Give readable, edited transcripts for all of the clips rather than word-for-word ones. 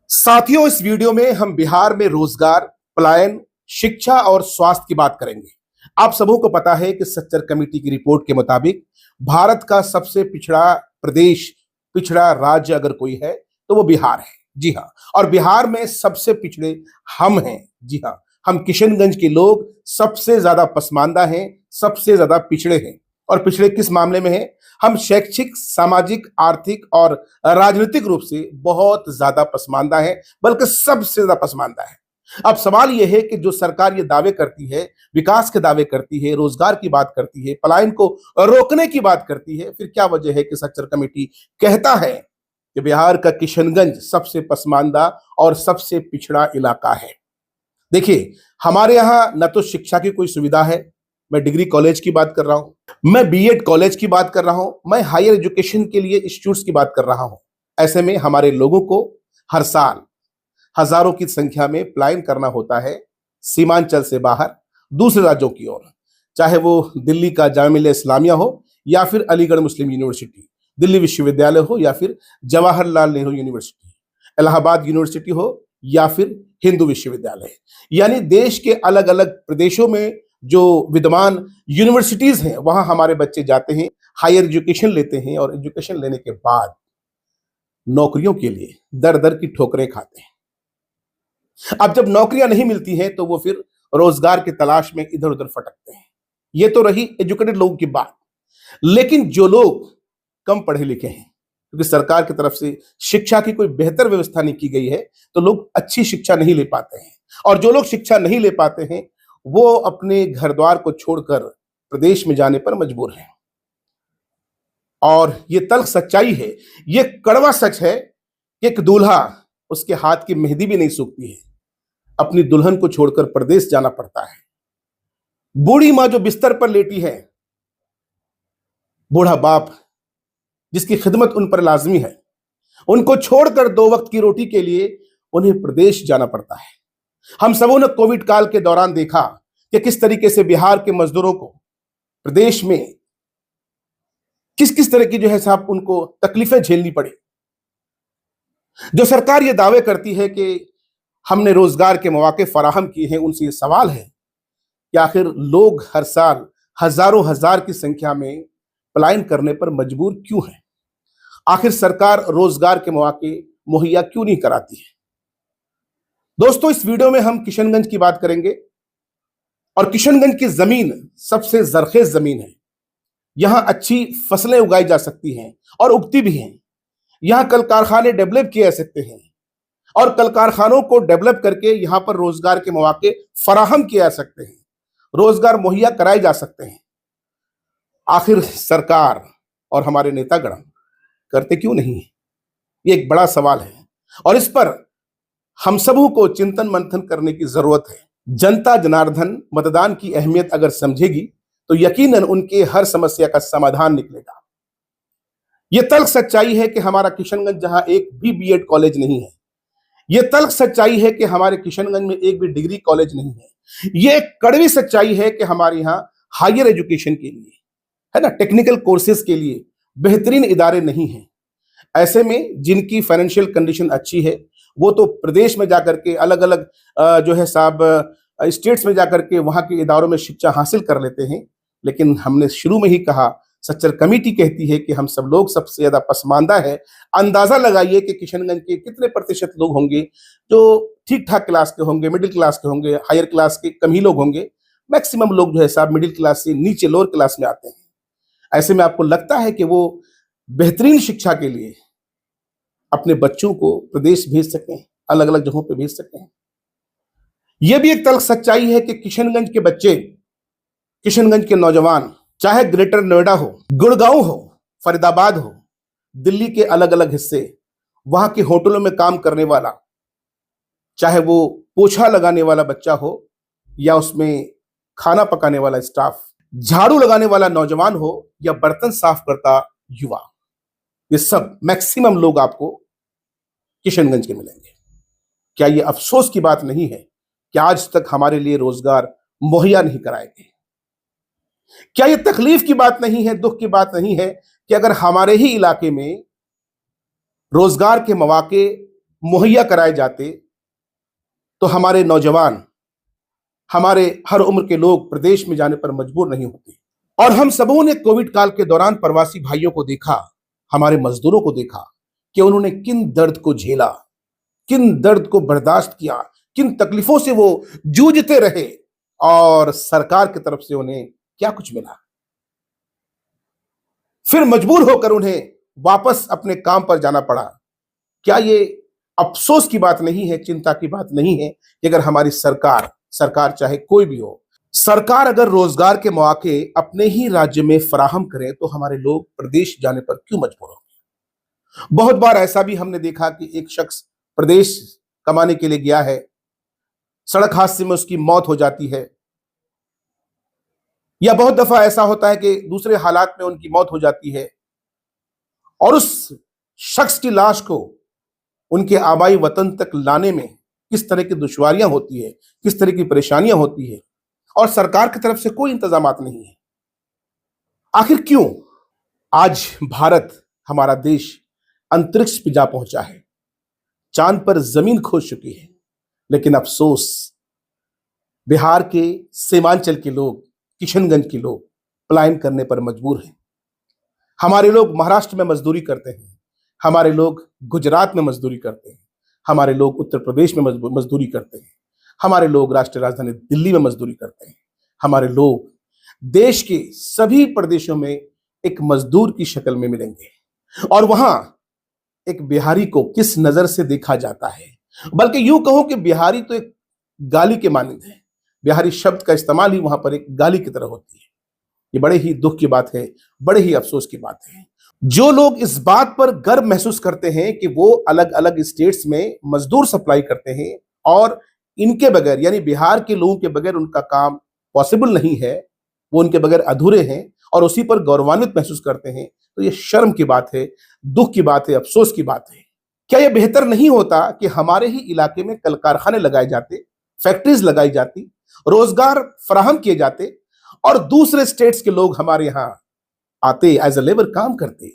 साथियों, इस वीडियो में हम बिहार में रोजगार, पलायन, शिक्षा और स्वास्थ्य की बात करेंगे। आप सबों को पता है कि सच्चर कमेटी की रिपोर्ट के मुताबिक भारत का सबसे पिछड़ा प्रदेश, पिछड़ा राज्य अगर कोई है तो वो बिहार है। जी हाँ, और बिहार में सबसे पिछड़े हम हैं। जी हाँ, हम किशनगंज के लोग सबसे ज्यादा पसमानदा हैं, सबसे ज्यादा पिछड़े हैं। और पिछड़े किस मामले में हैं? हम शैक्षिक, सामाजिक, आर्थिक और राजनीतिक रूप से बहुत ज्यादा पसमानदा है, बल्कि सबसे ज्यादा पसमानदा है। अब सवाल यह है कि जो सरकार ये दावे करती है, विकास के दावे करती है, रोजगार की बात करती है, पलायन को रोकने की बात करती है, फिर क्या वजह है कि सच्चर कमेटी कहता है कि बिहार का किशनगंज सबसे पसमानदा और सबसे पिछड़ा इलाका है। देखिए, हमारे यहां न तो शिक्षा की कोई सुविधा है, मैं डिग्री कॉलेज की बात कर रहा हूं, मैं बीएड कॉलेज की बात कर रहा हूं, मैं हायर एजुकेशन के लिए इंस्टीट्यूट्स की बात कर रहा हूं। ऐसे में हमारे लोगों को हर साल हजारों की संख्या में पलायन करना होता है सीमांचल से बाहर, दूसरे राज्यों की ओर। चाहे वो दिल्ली का जामिया मिलिया इस्लामिया हो, या फिर अलीगढ़ मुस्लिम यूनिवर्सिटी, दिल्ली विश्वविद्यालय हो, या फिर जवाहरलाल नेहरू यूनिवर्सिटी, इलाहाबाद यूनिवर्सिटी हो, या फिर हिंदू विश्वविद्यालय। यानी देश के अलग अलग प्रदेशों में जो विद्यमान यूनिवर्सिटीज हैं, वहां हमारे बच्चे जाते हैं, हायर एजुकेशन लेते हैं, और एजुकेशन लेने के बाद नौकरियों के लिए दर दर की ठोकरें खाते हैं। अब जब नौकरियां नहीं मिलती हैं तो वो फिर रोजगार की तलाश में इधर उधर फटकते हैं। ये तो रही एजुकेटेड लोगों की बात। लेकिन जो लोग कम पढ़े लिखे हैं, क्योंकि सरकार की तरफ से शिक्षा की कोई बेहतर व्यवस्था नहीं की गई है, तो लोग अच्छी शिक्षा नहीं ले पाते हैं। और जो लोग शिक्षा नहीं ले पाते हैं, वो अपने घर द्वार को छोड़कर प्रदेश में जाने पर मजबूर हैं। और ये तल्ख सच्चाई है, ये कड़वा सच है कि एक दूल्हा, उसके हाथ की मेहंदी भी नहीं सूखती है, अपनी दुल्हन को छोड़कर प्रदेश जाना पड़ता है। बूढ़ी मां जो बिस्तर पर लेटी है, बूढ़ा बाप जिसकी खिदमत उन पर लाजमी है, उनको छोड़कर दो वक्त की रोटी के लिए उन्हें प्रदेश जाना पड़ता है। हम सबों ने कोविड काल के दौरान देखा कि किस तरीके से बिहार के मजदूरों को प्रदेश में किस किस तरह की जो है साहब उनको तकलीफें झेलनी पड़ी। जो सरकार ये दावे करती है कि हमने रोजगार के मौके फराहम किए हैं, उनसे ये सवाल है कि आखिर लोग हर साल हजारों हजार की संख्या में पलायन करने पर मजबूर क्यों हैं? आखिर सरकार रोजगार के मौके मुहैया क्यों नहीं कराती है? दोस्तों, इस वीडियो में हम किशनगंज की बात करेंगे। और किशनगंज की जमीन सबसे जरखेज जमीन है। यहां अच्छी फसलें उगाई जा सकती हैं और उगती भी हैं। यहां कल कारखाने डेवलप किए जा सकते हैं, और कल कारखानों को डेवलप करके यहां पर रोजगार के मौके फराहम किए जा सकते हैं, रोजगार मुहैया कराए जा सकते हैं। आखिर सरकार और हमारे नेतागण करते क्यों नहीं है? ये एक बड़ा सवाल है, और इस पर हम सबों को चिंतन मंथन करने की जरूरत है। जनता जनार्दन मतदान की अहमियत अगर समझेगी तो यकीनन उनके हर समस्या का समाधान निकलेगा। यह तल्ख सच्चाई है कि हमारा किशनगंज जहां एक भी बीएड कॉलेज नहीं है, यह तल्ख सच्चाई है कि हमारे किशनगंज में एक भी डिग्री कॉलेज नहीं है, यह एक कड़वी सच्चाई है कि हमारे यहाँ हायर एजुकेशन के लिए, है ना, टेक्निकल कोर्सेज के लिए बेहतरीन इदारे नहीं हैं। ऐसे में जिनकी फाइनेंशियल कंडीशन अच्छी है, वो तो प्रदेश में जाकर के अलग अलग जो है साहब स्टेट्स में जाकर के वहां के इदारों में शिक्षा हासिल कर लेते हैं। लेकिन हमने शुरू में ही कहा, सच्चर कमेटी कहती है कि हम सब लोग सबसे ज्यादा पसमानदा है। अंदाजा लगाइए कि किशनगंज के कितने प्रतिशत लोग होंगे जो ठीक ठाक क्लास के होंगे, मिडिल क्लास के होंगे, हायर क्लास के कम ही लोग होंगे। मैक्सिमम लोग जो है साहब मिडिल क्लास से नीचे लोअर क्लास में आते हैं। ऐसे में आपको लगता है कि वो बेहतरीन शिक्षा के लिए अपने बच्चों को प्रदेश भेज सकें, अलग अलग जगहों पे भेज सकें? यह भी एक तल्ख सच्चाई है कि किशनगंज के बच्चे, किशनगंज के नौजवान, चाहे ग्रेटर नोएडा हो, गुड़गांव हो, फरीदाबाद हो, दिल्ली के अलग अलग हिस्से, वहां के होटलों में काम करने वाला, चाहे वो पोछा लगाने वाला बच्चा हो या उसमें खाना पकाने वाला स्टाफ, झाड़ू लगाने वाला नौजवान हो या बर्तन साफ करता युवा, ये सब मैक्सिमम लोग आपको किशनगंज के मिलेंगे। क्या ये अफसोस की बात नहीं है कि आज तक हमारे लिए रोजगार मुहैया नहीं कराए गए? क्या ये तकलीफ की बात नहीं है, दुख की बात नहीं है कि अगर हमारे ही इलाके में रोजगार के मौके मुहैया कराए जाते तो हमारे नौजवान, हमारे हर उम्र के लोग प्रदेश में जाने पर मजबूर नहीं होते। और हम सबों ने कोविड काल के दौरान प्रवासी भाइयों को देखा, हमारे मजदूरों को देखा कि उन्होंने किन दर्द को झेला, किन दर्द को बर्दाश्त किया, किन तकलीफों से वो जूझते रहे और सरकार की तरफ से उन्हें क्या कुछ मिला। फिर मजबूर होकर उन्हें वापस अपने काम पर जाना पड़ा। क्या ये अफसोस की बात नहीं है, चिंता की बात नहीं है कि अगर हमारी सरकार चाहे कोई भी हो, सरकार अगर रोजगार के मौके अपने ही राज्य में फराहम करे तो हमारे लोग प्रदेश जाने पर क्यों मजबूर होंगे। बहुत बार ऐसा भी हमने देखा कि एक शख्स प्रदेश कमाने के लिए गया है, सड़क हादसे में उसकी मौत हो जाती है, या बहुत दफा ऐसा होता है कि दूसरे हालात में उनकी मौत हो जाती है और उस शख्स की लाश को उनके आबाई वतन तक लाने में किस तरह की दुश्वारियां होती है, किस तरह की परेशानियां होती है, और सरकार की तरफ से कोई इंतजामात नहीं है। आखिर क्यों? आज भारत, हमारा देश अंतरिक्ष पे जा पहुंचा है, चांद पर जमीन खोज चुकी है, लेकिन अफसोस बिहार के सीमांचल के लोग, किशनगंज के लोग पलायन करने पर मजबूर हैं। हमारे लोग महाराष्ट्र में मजदूरी करते हैं, हमारे लोग गुजरात में मजदूरी करते हैं, हमारे लोग उत्तर प्रदेश में मजदूरी करते हैं, हमारे लोग राष्ट्रीय राजधानी दिल्ली में मजदूरी करते हैं, हमारे लोग देश के सभी प्रदेशों में एक मजदूर की शक्ल में मिलेंगे। और वहां एक बिहारी को किस नजर से देखा जाता है, बल्कि यूं कहो कि बिहारी तो एक गाली के मानंद है। बिहारी शब्द का इस्तेमाल ही वहां पर एक गाली की तरह होती है। ये बड़े ही दुख की बात है, बड़े ही अफसोस की बात है। जो लोग इस बात पर गर्व महसूस करते हैं कि वो अलग अलग स्टेट्स में मजदूर सप्लाई करते हैं और इनके बगैर, यानी बिहार के लोगों के बगैर उनका काम पॉसिबल नहीं है, वो उनके बगैर अधूरे हैं और उसी पर गौरवान्वित महसूस करते हैं, तो ये शर्म की बात है, दुख की बात है, अफसोस की बात है। क्या यह बेहतर नहीं होता कि हमारे ही इलाके में कल कारखाने लगाए जाते, फैक्ट्रीज लगाई जाती, रोजगार फराहम किए जाते और दूसरे स्टेट्स के लोग हमारे यहां आते, एज ए लेबर काम करते,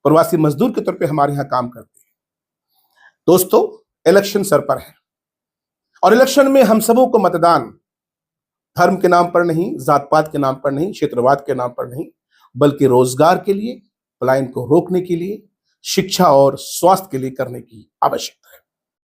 प्रवासी मजदूर के तौर पे हमारे यहां काम करते। दोस्तों, इलेक्शन सर पर है और इलेक्शन में हम सबों को मतदान धर्म के नाम पर नहीं, जात पात के नाम पर नहीं, क्षेत्रवाद के नाम पर नहीं, बल्कि रोजगार के लिए, पलायन को रोकने के लिए, शिक्षा और स्वास्थ्य के लिए करने की आवश्यकता है।